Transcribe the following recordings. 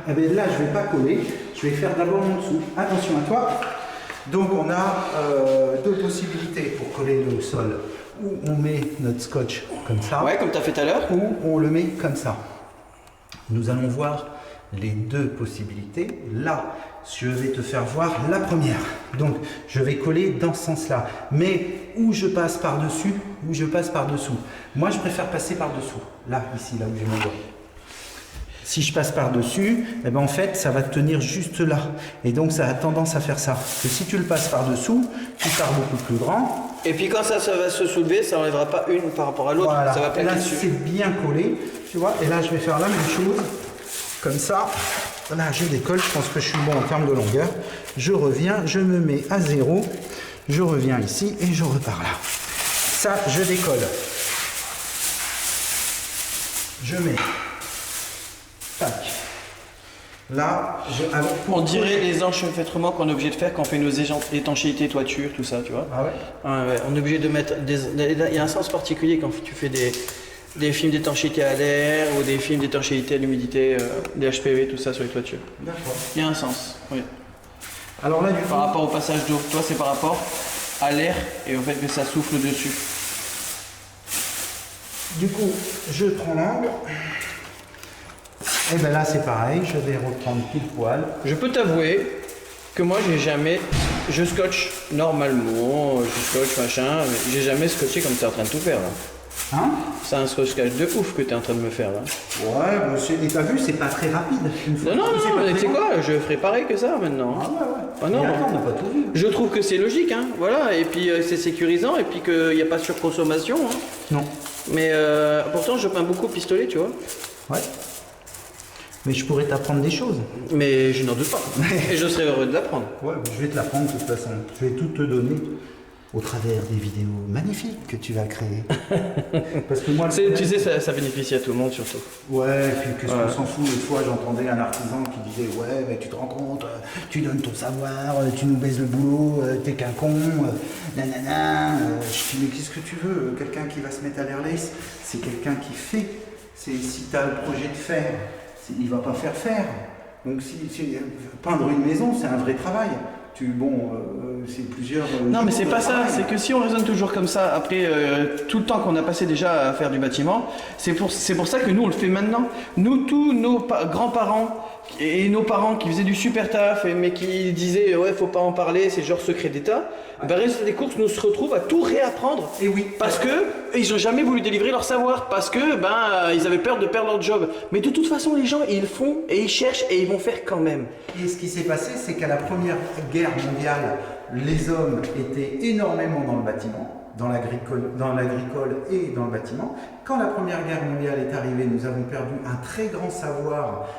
Eh bien là, je ne vais pas coller. Je vais faire d'abord en dessous. Attention à toi. Donc on a deux possibilités pour coller le sol. Ou on met notre scotch comme ça. Ouais, comme tu as fait tout à l'heure. Ou on le met comme ça. Nous allons voir les deux possibilités. Là, je vais te faire voir la première. Donc, je vais coller dans ce sens-là. Mais où je passe par-dessus, ou je passe par-dessous. Moi, je préfère passer par-dessous. Là, ici, là où j'ai mon doigt. Si je passe par-dessus, eh ben en fait, ça va tenir juste là. Et donc, ça a tendance à faire ça. Que si tu le passes par-dessous, tu pars beaucoup plus grand. Et puis quand ça va se soulever, ça n'enlèvera pas une par rapport à l'autre. Voilà. Ça va Et là, plaquer dessus. c'est bien collé. Tu vois. Et là, je vais faire la même chose. Comme ça. Là, je décolle. Je pense que je suis bon en termes de longueur. Je reviens. Je me mets à 0. Je reviens ici et je repars là. Ça, je décolle. Je mets. Tac. Là, on dirait les enchevêtrements qu'on est obligé de faire quand on fait nos étanchéités, toiture, tout ça, tu vois. Ah ouais. Ah ouais, on est obligé de mettre il y a un sens particulier quand tu fais des films d'étanchéité à l'air ou des films d'étanchéité à l'humidité, des HPV, tout ça sur les toitures. D'accord. Il y a un sens, oui. Alors là, du coup, par rapport au passage d'eau, toi c'est par rapport à l'air et au fait que ça souffle dessus. Du coup, je prends l'angle. Et bien là, c'est pareil, je vais reprendre pile poil. Je peux t'avouer que moi, je scotche normalement, je scotche machin, mais j'ai jamais scotché comme tu es en train de tout faire là. Hein? C'est un scotchage de ouf que tu es en train de me faire là. Ouais, et t'as vu, c'est pas très rapide. Non, mais tu sais quoi, je ferai pareil que ça maintenant. Ah ouais. Ah non, attends, on n'a pas tout vu. je trouve que c'est logique, hein, voilà, et puis c'est sécurisant, et puis qu'il n'y a pas de surconsommation. Hein. Non. Mais pourtant, je peins beaucoup au pistolet, tu vois. Ouais. Mais je pourrais t'apprendre des choses. Mais je n'en doute pas. Et je serais heureux de l'apprendre. Ouais, je vais te l'apprendre de toute façon. Je vais tout te donner au travers des vidéos magnifiques que tu vas créer. Parce que moi, tu sais, ça bénéficie à tout le monde surtout. Ouais, et puis qu'est-ce qu'on s'en fout. Une fois, j'entendais un artisan qui disait « Ouais, mais tu te rends compte, tu donnes ton savoir, tu nous baises le boulot, t'es qu'un con, nanana. » Je dis « Mais qu'est-ce que tu veux? Quelqu'un qui va se mettre à l'airlace, c'est quelqu'un qui fait. Si tu as le projet de faire, il va pas faire. Donc peindre une maison, c'est un vrai travail. C'est plusieurs... non, mais c'est pas ça. C'est que si on raisonne toujours comme ça, après tout le temps qu'on a passé déjà à faire du bâtiment, c'est pour ça que nous, on le fait maintenant. Nous, tous nos grands-parents et nos parents qui faisaient du super taf, mais qui disaient « Ouais, faut pas en parler, c'est genre secret d'État », ben, résultat des courses, nous se retrouvent à tout réapprendre. Et oui. Parce que ils ont jamais voulu délivrer leur savoir, parce que ils avaient peur de perdre leur job. Mais de toute façon, les gens, ils le font et ils cherchent et ils vont faire quand même. Et ce qui s'est passé, c'est qu'à la Première Guerre mondiale, les hommes étaient énormément dans le bâtiment, dans l'agricole et dans le bâtiment. Quand la Première Guerre mondiale est arrivée, nous avons perdu un très grand savoir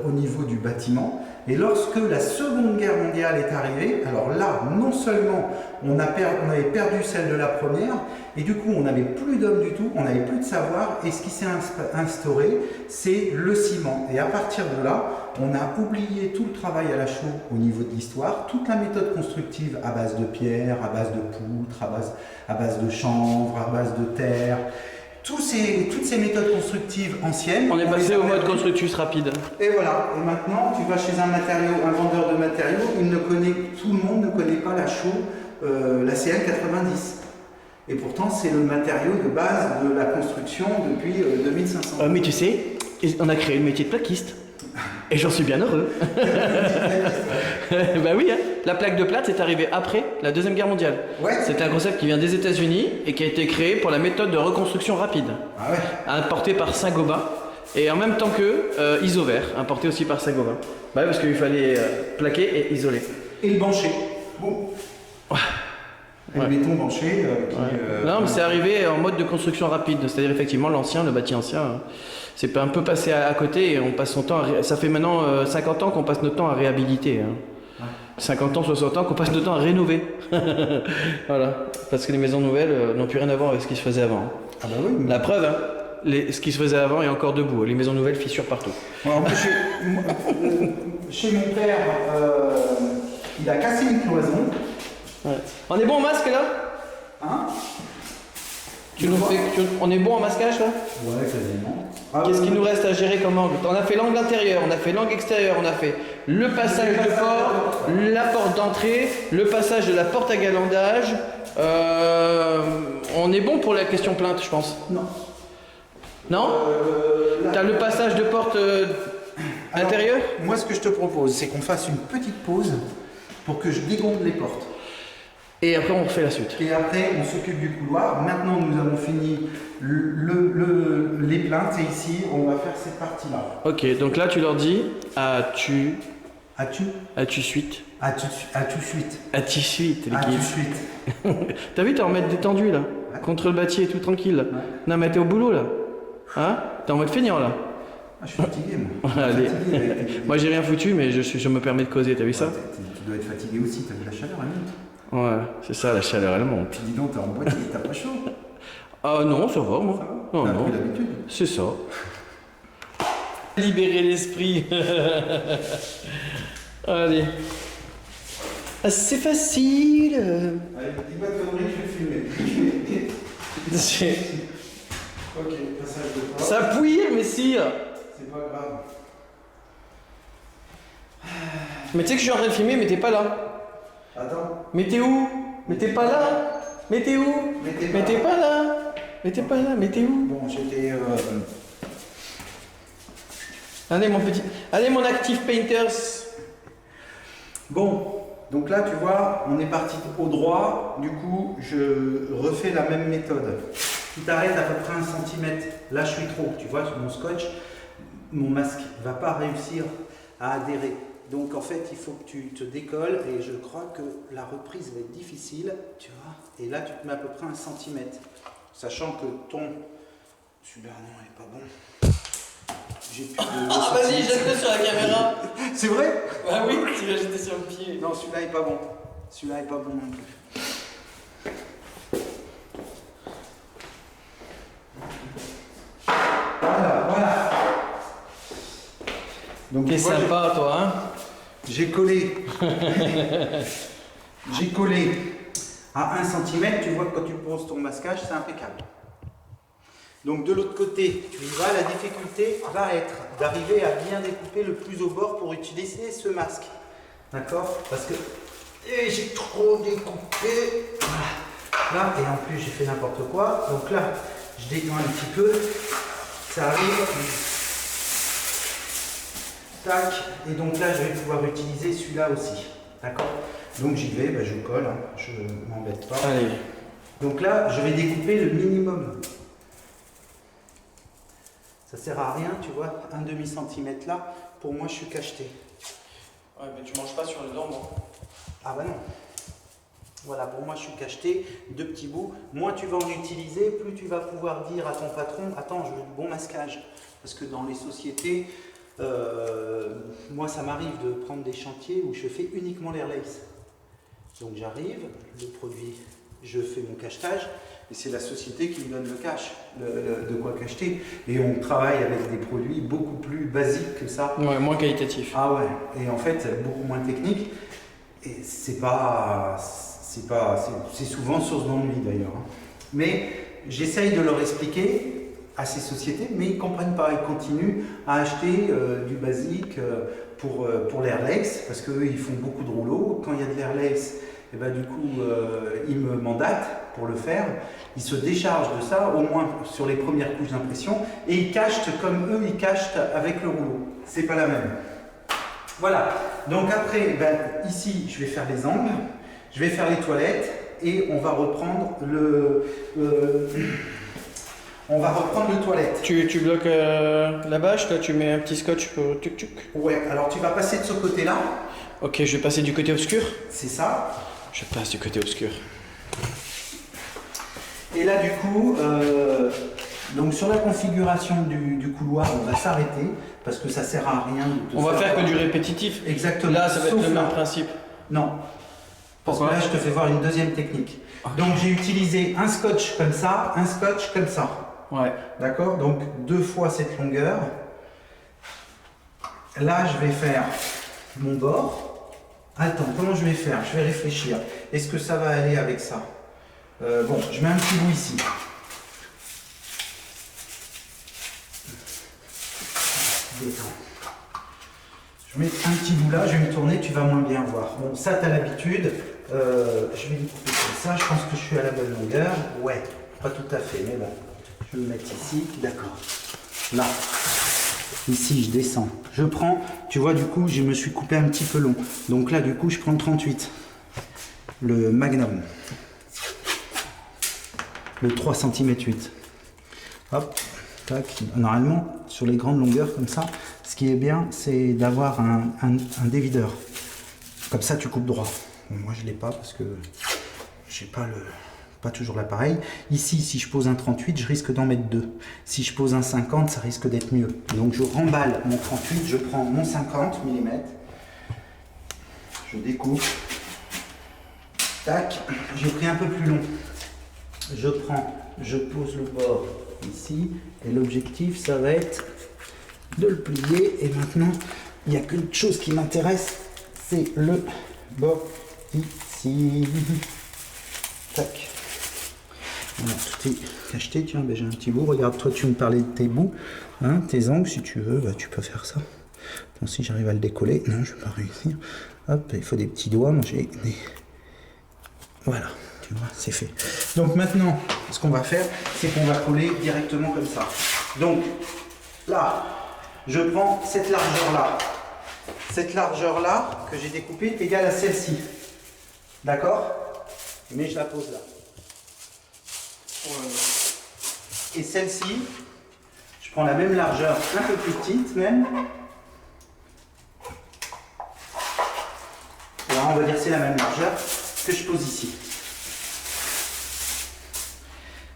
au niveau du bâtiment. Et lorsque la Seconde Guerre mondiale est arrivée, alors là, non seulement on avait perdu celle de la première, et du coup on n'avait plus d'hommes du tout, on n'avait plus de savoir, et ce qui s'est instauré, c'est le ciment. Et à partir de là, on a oublié tout le travail à la chaux au niveau de l'histoire, toute la méthode constructive à base de pierre, à base de poutres, à base de chanvre, à base de terre. Toutes ces méthodes constructives anciennes. On est passé au mode constructus rapide. Et voilà. Et maintenant, tu vas chez un vendeur de matériaux, tout le monde ne connaît pas la chaux, la CL90. Et pourtant, c'est le matériau de base de la construction depuis 2500 ans. Mais tu sais, on a créé le métier de plaquiste. Et j'en suis bien heureux. Bah oui, hein. La plaque de plate c'est arrivé après la Deuxième Guerre mondiale. Ouais. C'est un concept qui vient des États-Unis et qui a été créé pour la méthode de reconstruction rapide. Ah ouais. Importé par Saint-Gobain et en même temps que Isover, importé aussi par Saint-Gobain. Bah oui, parce qu'il fallait plaquer et isoler. Et le bancher. Bon. Ouais. Et le béton banché. Non, mais c'est arrivé en mode de construction rapide. C'est-à-dire effectivement le bâti ancien. C'est un peu passé à côté et on passe son temps ça fait maintenant 50 ans qu'on passe notre temps à réhabiliter. Hein. Ouais. 50 ans, 60 ans qu'on passe notre temps à rénover. Voilà. Parce que les maisons nouvelles n'ont plus rien à voir avec ce qui se faisait avant. Ah bah oui. La preuve, hein, ce qui se faisait avant est encore debout. Les maisons nouvelles fissurent partout. Alors, chez mon père, il a cassé une cloison. Ouais. On est bon au masque là? Hein? On est bon en masquage là? Ouais, quasiment. Qu'est-ce qu'il nous reste à gérer comme angle? On a fait l'angle intérieur, on a fait l'angle extérieur, on a fait le passage de porte, la porte d'entrée, le passage de la porte à galandage. On est bon pour la question plainte, je pense. Non. Non? T'as le passage de porte intérieure? Moi, ce que je te propose, c'est qu'on fasse une petite pause pour que je dégonde les portes. Et après, on refait la suite. Et après, on s'occupe du couloir. Maintenant, nous avons fini les plaintes. Et ici, on va faire cette partie-là. Ok, donc là, tu leur dis as-tu suite? As-tu suite? As-tu suite, les As-tu kids. suite? T'as vu, t'es en mode détendu là? Ouais. Contre le bâti et tout tranquille. Là. Ouais. Non, mais t'es au boulot là. Hein? T'es en mode feignant là. Ah, je suis fatigué, moi. Allez. Fatigué, Moi, j'ai rien foutu, mais je me permets de causer, t'as vu ça? Tu dois être fatigué aussi, t'as vu la chaleur, elle monte. Ouais, c'est ça, la chaleur, elle monte. Puis dis donc, t'es en boîtier, t'as pas chaud. Ah non, ça va, moi. Non, T'as non. pris l'habitude. C'est ça. Libérer l'esprit. Allez. Ah, c'est facile. Allez, dis-moi de conneries, je vais filmer. Ok, passage de porte. Ça pouille, mais si. C'est pas grave. Mais tu sais que je suis en train de filmer, mais t'es pas là. Attends. Mais t'es où? Mais t'es pas là. Mais t'es où? Mais t'es pas là. Mais t'es pas là. Mais t'es où? Bon, j'étais. Allez, mon petit. Allez, mon Active Painters. Bon, donc là, tu vois, on est parti au droit. Du coup, je refais la même méthode. Tu t'arrêtes à peu près 1 cm. Là, je suis trop. Tu vois, sur mon scotch, mon masque va pas réussir à adhérer. Donc, en fait, il faut que tu te décolles. Et je crois que la reprise va être difficile. Tu vois. Et là, tu te mets à peu près 1 cm. Sachant que ton. Celui-là, non, il est pas bon. J'ai plus de. Ah, vas-y, jette-le sur la caméra. C'est vrai? Bah oui, tu l'as jeté sur le pied. Non, celui-là est pas bon. Celui-là est pas bon non plus. Voilà. Donc T'es tu vois, sympa, toi, hein? j'ai collé. J'ai collé à 1 cm. Tu vois que quand tu poses ton masquage, c'est impeccable. Donc de l'autre côté, tu y vas, la difficulté va être d'arriver à bien découper le plus au bord pour utiliser ce masque. D'accord? Parce que j'ai trop découpé. Voilà. Là, et en plus j'ai fait n'importe quoi. Donc là, je détends un petit peu. Ça arrive. Tac. Et donc là, je vais pouvoir utiliser celui-là aussi. D'accord? Donc j'y vais, bah, je colle, hein. Je m'embête pas. Allez. Donc là, je vais découper le minimum. Ça sert à rien, tu vois, 1/2 cm là, pour moi je suis cacheté. Ouais, mais tu manges pas sur le dent, moi. Ah bah non. Voilà, pour moi je suis cacheté, 2 petits bouts. Moins tu vas en utiliser, plus tu vas pouvoir dire à ton patron, attends, je veux du bon masquage. Parce que dans les sociétés, moi ça m'arrive de prendre des chantiers où je fais uniquement l'airlace. Donc j'arrive, le produit, je fais mon cachetage. Et c'est la société qui me donne le cash, de quoi cacheter. Et on travaille avec des produits beaucoup plus basiques que ça. Ouais, moins qualitatif. Ah ouais, et en fait, beaucoup moins technique. Et c'est souvent source d'ennui d'ailleurs. Hein. Mais j'essaye de leur expliquer à ces sociétés, mais ils ne comprennent pas. Ils continuent à acheter du basique pour l'airlace, parce qu'eux, ils font beaucoup de rouleaux. Quand il y a de l'airlace, et ben, du coup, ils me mandatent pour le faire. Ils se déchargent de ça, au moins sur les premières couches d'impression, et ils cachent comme eux, ils cachent avec le rouleau. C'est pas la même. Voilà. Donc après, ben, ici, je vais faire les angles, je vais faire les toilettes, et on va reprendre le toilette. Tu bloques la bâche, là tu mets un petit scotch pour tuc. Ouais, alors tu vas passer de ce côté-là. Ok, je vais passer du côté obscur. C'est ça. Je passe du côté obscur. Et là, du coup, donc sur la configuration du couloir, on va s'arrêter parce que ça sert à rien. On va faire que du répétitif. Exactement. Là, ça va être Sauf le là. même principe. Non. Parce que là, je te fais voir une deuxième technique. Okay. Donc, j'ai utilisé un scotch comme ça, un scotch comme ça. Ouais. D'accord? Donc, 2 fois cette longueur. Là, je vais faire mon bord. Attends, comment je vais faire? Je vais réfléchir. Est-ce que ça va aller avec ça? Bon, je mets un petit bout ici. Je mets un petit bout là, je vais me tourner, tu vas moins bien voir. Bon, ça, tu as l'habitude. Je vais me couper comme ça, je pense que je suis à la bonne longueur. Ouais, pas tout à fait, mais bon. Je vais me mettre ici, d'accord. Là. Ici, je descends. Je prends, tu vois, du coup, je me suis coupé un petit peu long. Donc là, du coup, je prends le 38. Le Magnum. Le 3 cm 8. Hop, tac. Normalement, sur les grandes longueurs comme ça, ce qui est bien, c'est d'avoir un dévideur. Comme ça, tu coupes droit. Bon, moi, je l'ai pas parce que j'ai pas toujours l'appareil. Ici, si je pose un 38, je risque d'en mettre deux. Si je pose un 50, ça risque d'être mieux. Donc, je remballe mon 38, je prends mon 50 mm, je découpe. Tac, j'ai pris un peu plus long. Je pose le bord ici, et l'objectif, ça va être de le plier. Et maintenant, il n'y a qu'une chose qui m'intéresse, c'est le bord ici. Tac. Voilà, tout est cacheté. Tiens, ben, j'ai un petit bout. Regarde, toi, tu me parlais de tes bouts, hein, tes angles, si tu veux, bah, tu peux faire ça. Attends, si j'arrive à le décoller. Non, je ne vais pas réussir. Hop, il faut des petits doigts. Moi, j'ai des... Voilà, tu vois, c'est fait. Donc maintenant, ce qu'on va faire, c'est qu'on va coller directement comme ça. Donc, là, je prends cette largeur-là. Cette largeur-là, que j'ai découpée, est égale à celle-ci. D'accord? Mais je la pose là. Et celle-ci, je prends la même largeur, un peu plus petite même. Là, on va dire c'est la même largeur que je pose ici.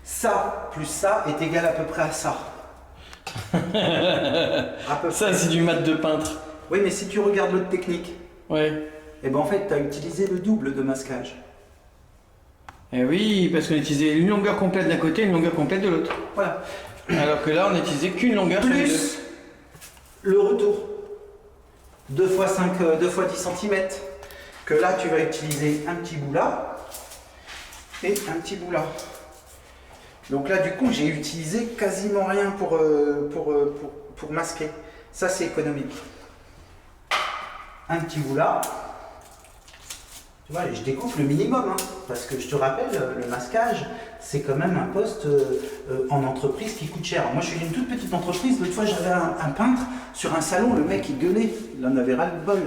Ça plus ça est égal à peu près à ça. À peu Ça, près. c'est du mat de peintre. Oui, mais si tu regardes l'autre technique, Ouais. et ben en fait, tu as utilisé le double de masquage. Eh oui, parce qu'on a utilisé une longueur complète d'un côté et une longueur complète de l'autre. Voilà. Alors que là, on n'a utilisé qu'une longueur sur les deux. Plus le retour. 2 x 5, 2 x 10 cm. Que là, tu vas utiliser un petit bout là et un petit bout là. Donc là, du coup, j'ai utilisé quasiment rien pour masquer. Ça, c'est économique. Un petit bout là. Tu vois, je découpe le minimum, hein, parce que je te rappelle, le masquage, c'est quand même un poste en entreprise qui coûte cher. Moi, je suis d'une toute petite entreprise. L'autre fois, j'avais un peintre sur un salon, le mec, il gueulait. Il en avait ras le bol.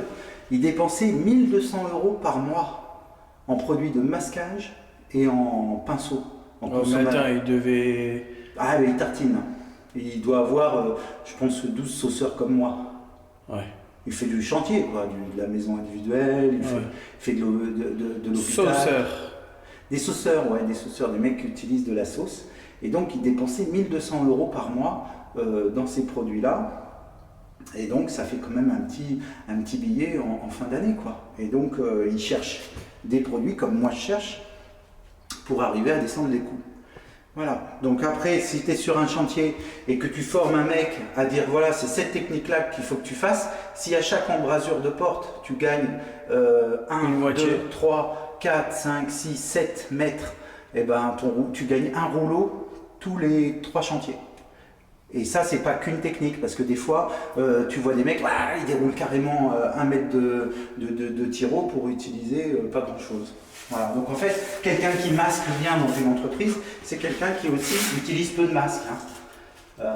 Il dépensait 1 200 € par mois en produits de masquage et en pinceau. Oh, mais attends, il devait... Ah, mais il tartine. Il doit avoir, je pense, 12 sauceurs comme moi. Ouais. Il fait du chantier, quoi, de la maison individuelle, il fait de l'hôpital. Sauceur. Des sauceurs, ouais, des sauceurs, des mecs qui utilisent de la sauce. Et donc, il dépensait 1 200 € par mois dans ces produits-là. Et donc, ça fait quand même un petit billet en fin d'année, quoi. Et donc, il cherche des produits comme moi je cherche pour arriver à descendre les coûts. Voilà. Donc après, si tu es sur un chantier et que tu formes un mec à dire voilà, c'est cette technique-là qu'il faut que tu fasses, si à chaque embrasure de porte, tu gagnes 1, 2, 3, 4, 5, 6, 7 mètres, et ben tu gagnes un rouleau tous les 3 chantiers. Et ça, c'est pas qu'une technique, parce que des fois, tu vois des mecs, ils déroulent carrément 1 mètre de tiro pour utiliser pas grand-chose. Voilà. Donc en fait, quelqu'un qui masque bien dans une entreprise, c'est quelqu'un qui aussi utilise peu de masques. Hein.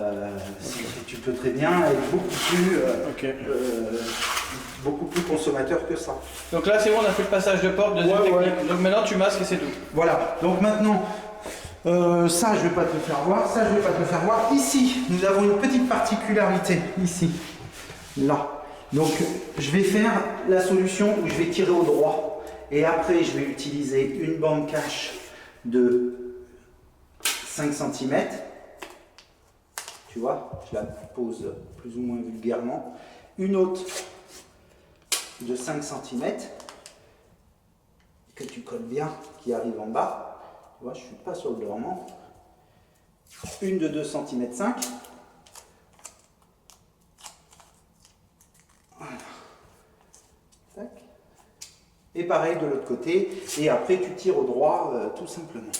Tu peux très bien être beaucoup plus consommateur que ça. Donc là, c'est bon, on a fait le passage de porte, deuxième technique. Ouais. Donc maintenant, tu masques et c'est tout. Voilà. Donc maintenant, ça, je ne vais pas te le faire voir. Ça, je ne vais pas te le faire voir. Ici, nous avons une petite particularité. Ici, là. Donc, je vais faire la solution où je vais tirer au droit. Et après, je vais utiliser une bande cache de 5 cm. Tu vois, je la pose plus ou moins vulgairement. Une autre de 5 cm que tu colles bien, qui arrive en bas. Tu vois, je ne suis pas sur le dormant. Une de 2 cm 5. Voilà. Tac. Et pareil de l'autre côté, et après tu tires au droit tout simplement.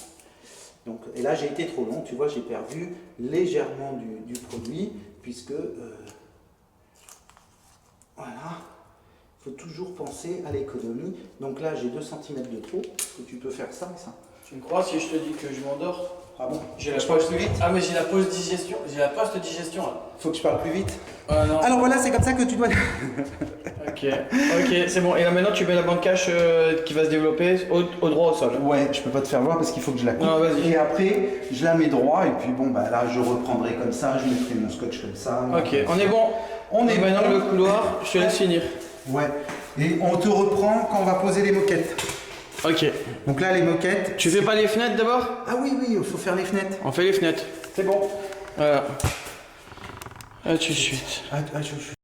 Donc, et là j'ai été trop long, tu vois, j'ai perdu légèrement du produit, puisque voilà. faut toujours penser à l'économie. Donc là, j'ai 2 cm de trop, que tu peux faire ça et ça. Tu me crois si je te dis que je m'endors? Ah bon? J'ai la Je parle post plus vite. Ah mais j'ai la post-digestion. J'ai la post-digestion là. Faut que je parle plus vite. Non. Alors voilà, c'est comme ça que tu dois... Ok, c'est bon. Et là maintenant tu mets la bande cache qui va se développer au droit au sol. Ouais, je peux pas te faire voir parce qu'il faut que je la coupe. Non, vas-y. Et après, je la mets droit et puis bon, bah là, je reprendrai comme ça, je mettrai mon scotch comme ça. Ok, on est bon. On est Et maintenant bon. le couloir, je te laisse finir. Ouais. Et on te reprend quand on va poser les moquettes. Ok. Donc là, les moquettes... Tu fais pas les fenêtres d'abord? Ah oui, il faut faire les fenêtres. On fait les fenêtres. C'est bon. Voilà. À tout de suite. Ah, je